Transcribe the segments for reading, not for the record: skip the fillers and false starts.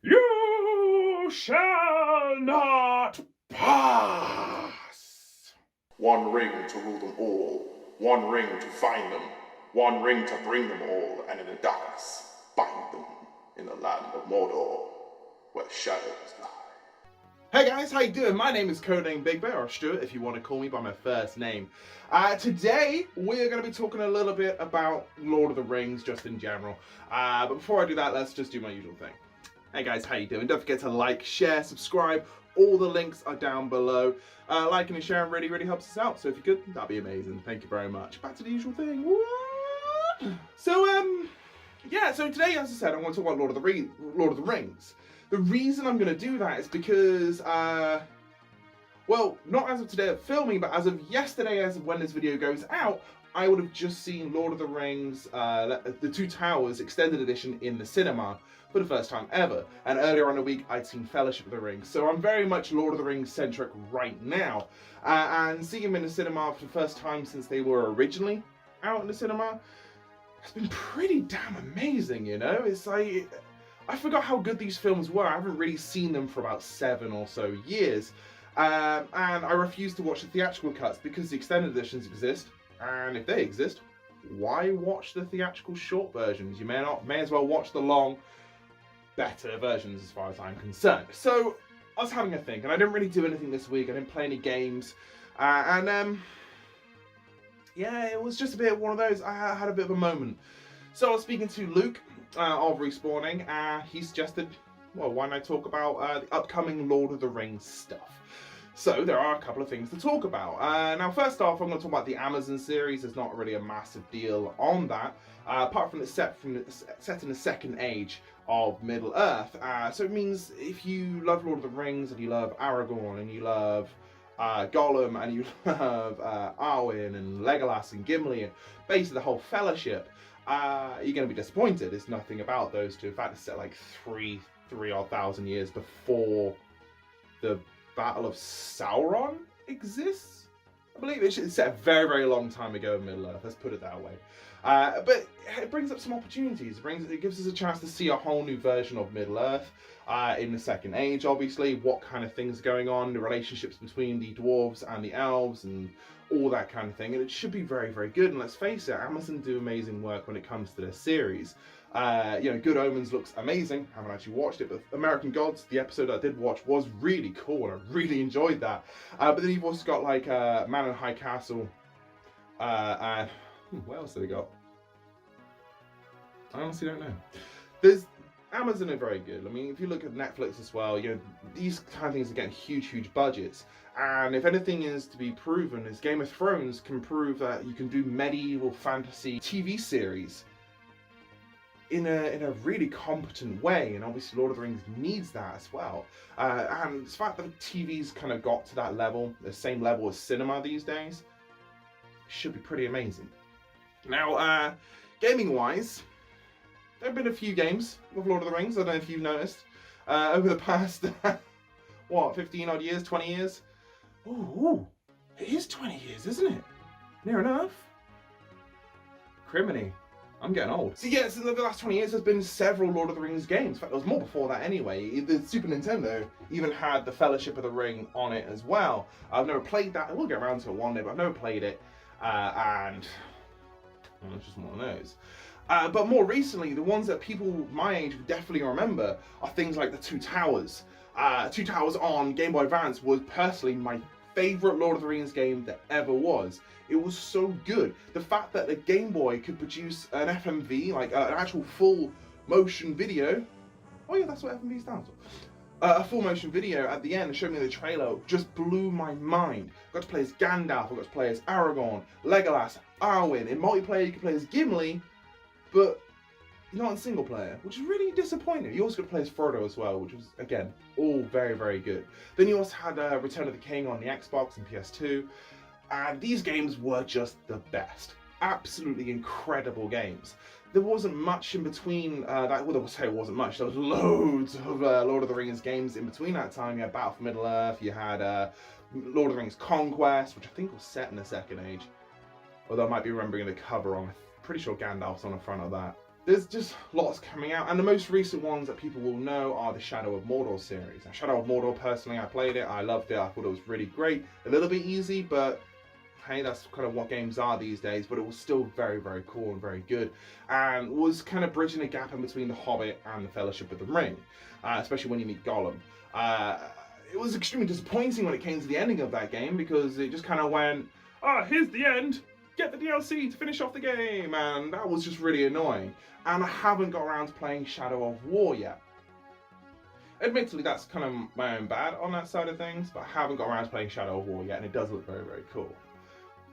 You shall not pass. One ring to rule them all, one ring to find them, one ring to bring them all, and in the darkness bind them in the land of Mordor, where shadows lie. Hey guys, how you doing? My name is Codename Big Bear, or Stuart if you want to call me by my first name. Today, we're going to be talking a little bit about Lord of the Rings, just in general. But before I do that, let's just do my usual thing. Hey guys, how you doing? Don't forget to like, share, subscribe. All the links are down below. Liking and sharing really helps us out. So if you could, that'd be amazing. Thank you very much. Back to the usual thing. So today, as I said, I want to talk about Lord of the Rings. The reason I'm going to do that is because, well, not as of today of filming, but as of yesterday, as of when this video goes out, I would have just seen Lord of the Rings, The Two Towers Extended Edition in the cinema for the first time ever. And earlier on the week, I'd seen Fellowship of the Ring. So I'm very much Lord of the Rings centric right now. And seeing them in the cinema for the first time since they were originally out in the cinema has been pretty damn amazing, you know? It's like, I forgot how good these films were. I haven't really seen them for about 7 or so years. And I refuse to watch the theatrical cuts because the extended editions exist. And if they exist, why watch the theatrical short versions? You may as well watch the long, better versions as far as I'm concerned. So I was having a think, and I didn't really do anything this week. I didn't play any games. Yeah, it was just a bit one of those. I had a bit of a moment. So I was speaking to Luke of Respawning, and he suggested, well, why not talk about the upcoming Lord of the Rings stuff? So there are a couple of things to talk about. Now, first off, I'm going to talk about the Amazon series. There's not really a massive deal on that, apart from it's set in the second age of Middle Earth. So it means if you love Lord of the Rings and you love Aragorn and you love Gollum and you love Arwen and Legolas and Gimli and basically the whole Fellowship, you're going to be disappointed. There's nothing about those two. In fact, it's set like 3,000 years before the Battle of Sauron exists. I believe it's set a very long time ago in Middle Earth. Let's put it that way. But it brings up some opportunities. It gives us a chance to see a whole new version of Middle Earth in the Second Age. Obviously, what kind of things are going on, the relationships between the dwarves and the elves, and all that kind of thing. And it should be very good. And let's face it, Amazon do amazing work when it comes to their series. Good Omens looks amazing. I haven't actually watched it, but American Gods, the episode I did watch, was really cool, and I really enjoyed that. But then you've also got like Man in High Castle, and what else have they got? I honestly don't know. Amazon are very good. I mean, if you look at Netflix as well, these kind of things are getting huge budgets. And if anything is to be proven, is Game of Thrones can prove that you can do medieval fantasy TV series in a really competent way, and obviously Lord of the Rings needs that as well. And the fact that TV's kind of got to that level, the same level as cinema these days, should be pretty amazing. Now, gaming-wise, there have been a few games with Lord of the Rings. I don't know if you've noticed over the past 15 odd years, 20 years. Ooh, it is 20 years, isn't it? Near enough. Criminy. I'm getting old. So yes, in the last 20 years, there's been several Lord of the Rings games. In fact, there was more before that anyway. The Super Nintendo even had the Fellowship of the Ring on it as well. I've never played that. I will get around to it one day, but I've never played it. And well, it's just one of those. But more recently, the ones that people my age would definitely remember are things like the Two Towers. Two Towers on Game Boy Advance was personally my favourite Lord of the Rings game that ever was. It was so good. The fact that the Game Boy could produce an FMV, like an actual full motion video. Oh yeah, that's what FMV stands for. A full motion video at the end and showed me the trailer just blew my mind. I got to play as Gandalf, I got to play as Aragorn, Legolas, Arwen. In multiplayer you could play as Gimli, but not in single player, which is really disappointing. You also got to play as Frodo as well, which was, again, all very good. Then you also had Return of the King on the Xbox and PS2, and these games were just the best. Absolutely incredible games. There wasn't much in between that. Well, I would say it wasn't much. There was loads of Lord of the Rings games in between that time. You had Battle for Middle Earth. You had Lord of the Rings Conquest, which I think was set in the Second Age. Although I might be remembering the cover on. I'm pretty sure Gandalf's on the front of that. there's just lots coming out, and the most recent ones that people will know are the Shadow of Mordor series. Now, Shadow of Mordor, personally, I played it, I loved it, I thought it was really great. A little bit easy, but hey, that's kind of what games are these days, but it was still very, very cool and very good, and was kind of bridging a gap in between The Hobbit and The Fellowship of the Ring, especially when you meet Gollum. It was extremely disappointing when it came to the ending of that game, because it just kind of went, here's the end, get the DLC to finish off the game, and that was just really annoying. And I haven't got around to playing Shadow of War yet. Admittedly, that's kind of my own bad on that side of things, but I haven't got around to playing Shadow of War yet, and it does look very, very cool.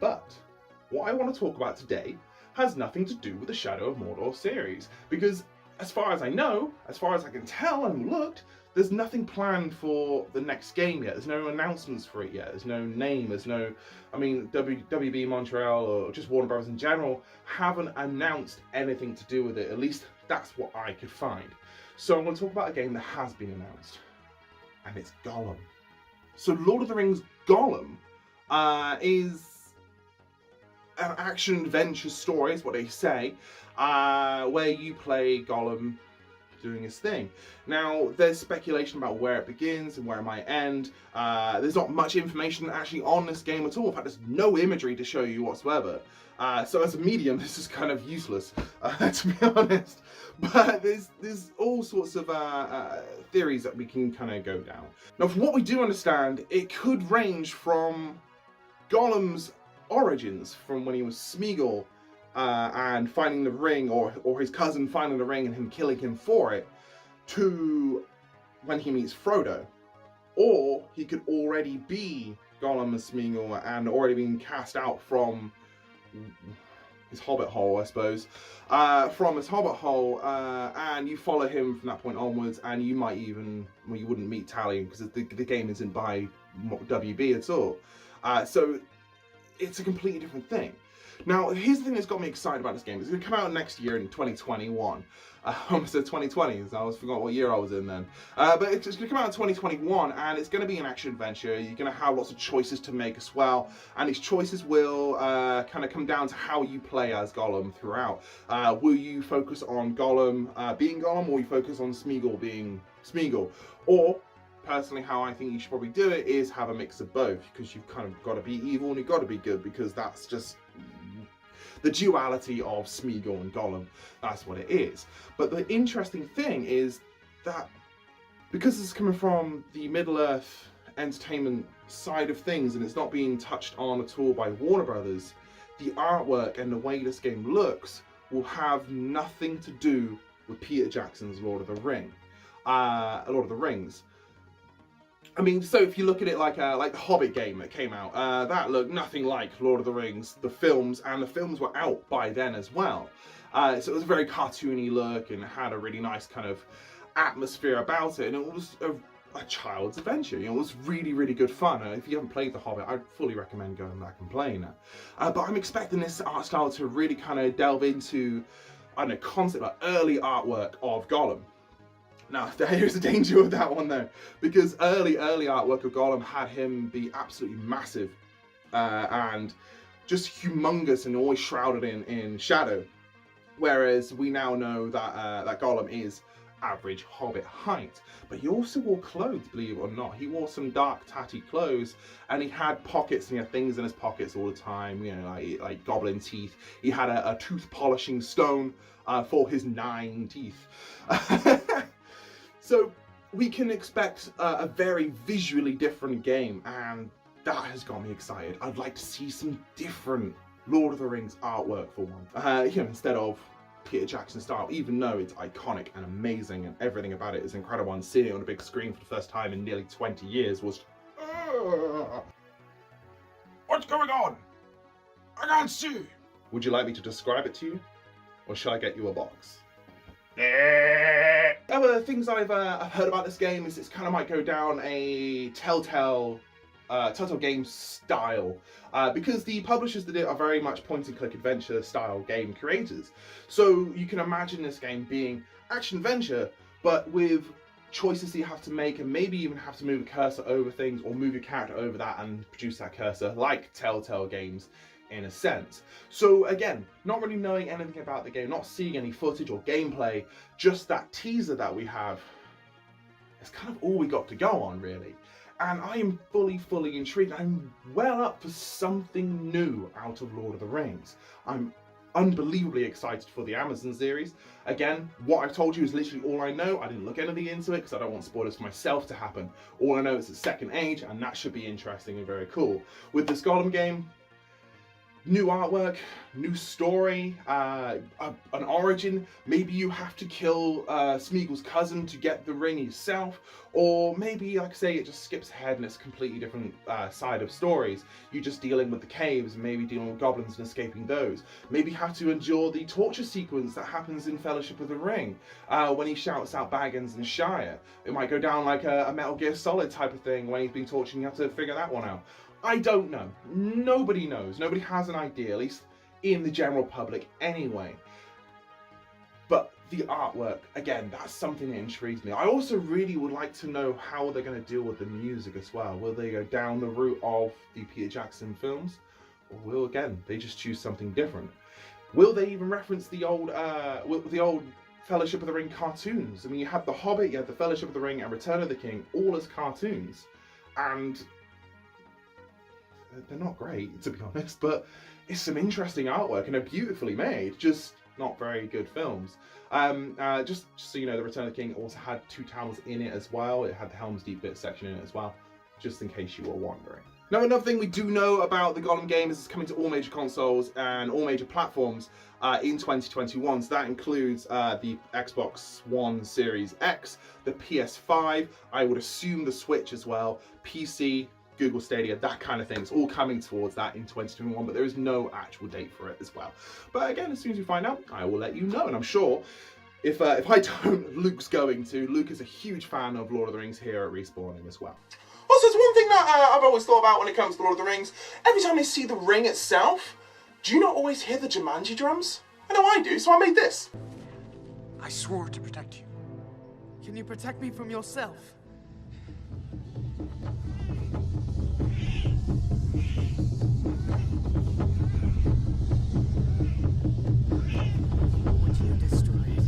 But what I want to talk about today has nothing to do with the Shadow of Mordor series, because as far as I know, as far as I can tell and looked, there's nothing planned for the next game yet. There's no announcements for it yet. There's no name. There's no, I mean, WB Montreal or just Warner Bros. In general haven't announced anything to do with it. At least that's what I could find. So I'm going to talk about a game that has been announced, and it's Gollum. So Lord of the Rings Gollum is an action-adventure story, is what they say, where you play Gollum doing his thing. Now, there's speculation about where it begins and where it might end. There's not much information actually on this game at all. In fact, there's no imagery to show you whatsoever. So as a medium, this is kind of useless, to be honest. But there's all sorts of theories that we can kind of go down. Now, from what we do understand, it could range from Gollum's origins, from when he was Smeagol, and finding the ring, or his cousin finding the ring and him killing him for it, to when he meets Frodo. Or he could already be Gollum as Smeagol and already been cast out from his hobbit hole, I suppose, from his hobbit hole, and you follow him from that point onwards, and you might even, well, you wouldn't meet Tally because the game isn't by WB at all. So it's a completely different thing. Now, here's the thing that's got me excited about this game. It's going to come out next year in 2021. I almost said 2020, so I forgot what year I was in then. But it's going to come out in 2021, and it's going to be an action-adventure. You're going to have lots of choices to make as well, and these choices will kind of come down to how you play as Gollum throughout. Will you focus on Gollum being Gollum, or will you focus on Smeagol being Smeagol? Or, personally, how I think you should probably do it is have a mix of both, because you've kind of got to be evil and you've got to be good, because that's just the duality of Smeagol and Gollum. That's what it is. But the interesting thing is that because it's coming from the Middle-earth entertainment side of things and it's not being touched on at all by Warner Brothers, the artwork and the way this game looks will have nothing to do with Peter Jackson's Lord of the Rings. I mean, so if you look at it like the Hobbit game that came out, that looked nothing like Lord of the Rings, the films, and the films were out by then as well. So it was a very cartoony look and had a really nice kind of atmosphere about it, and it was a child's adventure. You know, it was really, really good fun. If you haven't played The Hobbit, I'd fully recommend going back and playing it. But I'm expecting this art style to really kind of delve into, I don't know, concept, like early artwork of Gollum. Now, here's the danger with that one though, because early artwork of Gollum had him be absolutely massive and just humongous and always shrouded in shadow, whereas we now know that that Gollum is average hobbit height. But he also wore clothes, believe it or not. He wore some dark tatty clothes, and he had pockets, and he had things in his pockets all the time, you know, like goblin teeth. He had a tooth polishing stone for his 9 teeth. So we can expect a very visually different game, and that has got me excited. I'd like to see some different Lord of the Rings artwork for one, you know, instead of Peter Jackson style, even though it's iconic and amazing and everything about it is incredible, and seeing it on a big screen for the first time in nearly 20 years was... What's going on? I can't see! Would you like me to describe it to you? Or shall I get you a box? Other things I've heard about this game is it's kind of might go down a Telltale game style, because the publishers that did it are very much point-and-click adventure style game creators. So you can imagine this game being action-adventure, but with choices that you have to make, and maybe even have to move a cursor over things, or move your character over that and produce that cursor, like Telltale games in a sense. So again, not really knowing anything about the game, not seeing any footage or gameplay, just that teaser that we have, it's kind of all we got to go on, really. And I am fully intrigued. I'm well up for something new out of Lord of the Rings. I'm unbelievably excited for the Amazon series. Again, what I've told you is literally all I know. I didn't look anything into it because I don't want spoilers for myself to happen. All I know is it's Second Age, and that should be interesting and very cool. With this Gollum game, new artwork, new story, an origin. Maybe you have to kill Smeagol's cousin to get the ring yourself, or maybe, like I say, it just skips ahead and it's a completely different side of stories. You're just dealing with the caves, maybe dealing with goblins and escaping those. Maybe you have to endure the torture sequence that happens in Fellowship of the Ring when he shouts out Baggins and Shire. It might go down like a Metal Gear Solid type of thing when he's being tortured and you have to figure that one out. I don't know. Nobody knows. Nobody has an idea, at least in the general public anyway. But the artwork, again, that's something that intrigues me. I also really would like to know how they're going to deal with the music as well. Will they go down the route of the Peter Jackson films? Or will, again, they just choose something different? Will they even reference the old Fellowship of the Ring cartoons? I mean, you had The Hobbit, you had the Fellowship of the Ring and Return of the King, all as cartoons. And they're not great, to be honest, but it's some interesting artwork and they're beautifully made, just not very good films. Just so you know, the Return of the King also had Two Towers in it as well. It had the Helm's Deep bit section in it as well, just in case you were wondering. Now, another thing we do know about the Gollum game is it's coming to all major consoles and all major platforms in 2021. So that includes the Xbox One Series X, the PS5, I would assume the Switch as well, PC, Google Stadia, that kind of thing. It's all coming towards that in 2021, but there is no actual date for it as well. But again, as soon as we find out, I will let you know. And I'm sure if I don't, Luke's going to. Luke is a huge fan of Lord of the Rings here at Respawning as well. Also, there's one thing that I've always thought about when it comes to Lord of the Rings. Every time I see the ring itself, do you not always hear the Jumanji drums? I know I do, so I made this. I swore to protect you. Can you protect me from yourself? Would you destroy it?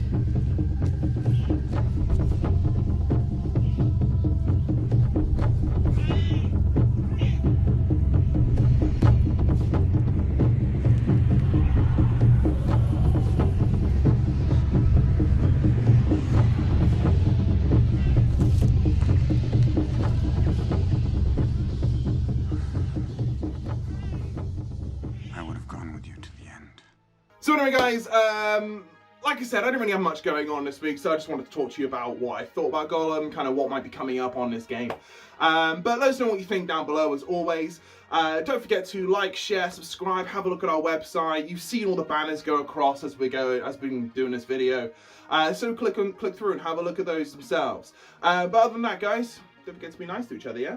I would have gone with you to the end. So anyway, guys, like I said, I didn't really have much going on this week, so I just wanted to talk to you about what I thought about Gollum, kind of what might be coming up on this game. But let us know what you think down below, as always. Don't forget to like, share, subscribe, have a look at our website. You've seen all the banners go across as we've been doing this video. So click through and have a look at those themselves. But other than that, guys, don't forget to be nice to each other, yeah?